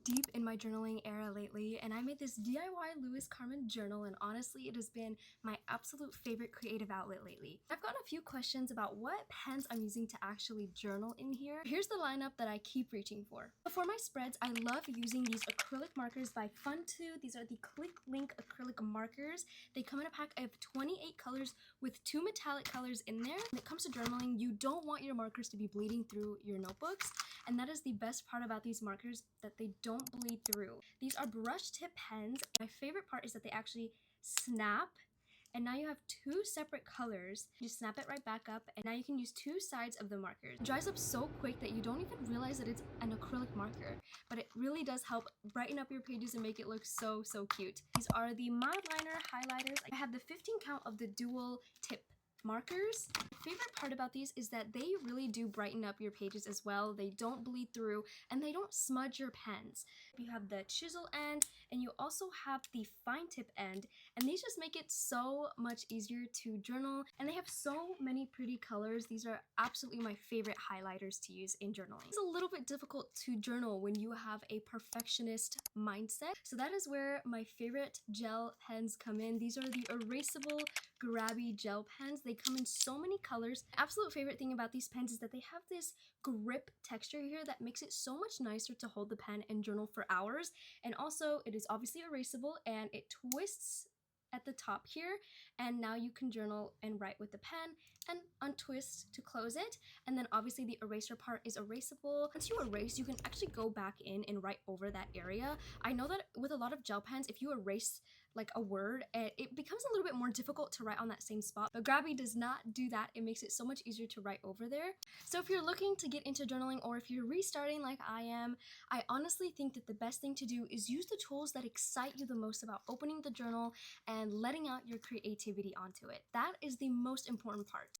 deep in my journaling era lately, and I made this DIY Louis Carmen journal, and honestly it has been my absolute favorite creative outlet lately. I've gotten a few questions about what pens I'm using to actually journal in here. Here's the lineup that I keep reaching for. For my spreads, I love using these acrylic markers by Fun2. These are the Click Link acrylic markers. They come in a pack of 28 colors with 2 metallic colors in there. When it comes to journaling, you don't want your markers to be bleeding through your notebooks, and that is the best part about these markers, that they don't bleed through. These are brush tip pens. My favorite part is that they actually snap, and now you have 2 separate colors. You just snap it right back up, and now you can use 2 sides of the markers. It dries up so quick that you don't even realize that it's an acrylic marker, but it really does help brighten up your pages and make it look so cute. These are the Mildliner highlighters. I have the 15 count of the dual tip markers. My favorite part about these is that they really do brighten up your pages as well. They don't bleed through, and they don't smudge your pens. You have the chisel end, and you also have the fine tip end, and these just make it so much easier to journal, and they have so many pretty colors. These are absolutely my favorite highlighters to use in journaling. It's a little bit difficult to journal when you have a perfectionist mindset, so that is where my favorite gel pens come in. These are the erasable grabby gel pens. They come in so many colors. My absolute favorite thing about these pens is that they have this grip texture here that makes it so much nicer to hold the pen and journal for hours. And also, it is obviously erasable, and it twists at the top here, and now you can journal and write with the pen and untwist to close it. And then obviously the eraser part is erasable. Once you erase, you can actually go back in and write over that area. I know that with a lot of gel pens, if you erase like a word, it becomes a little bit more difficult to write on that same spot, but Grabby does not do that. It makes it so much easier to write over there. So if you're looking to get into journaling, or if you're restarting like I am, I honestly think that the best thing to do is use the tools that excite you the most about opening the journal and letting out your creativity onto it. That is the most important part.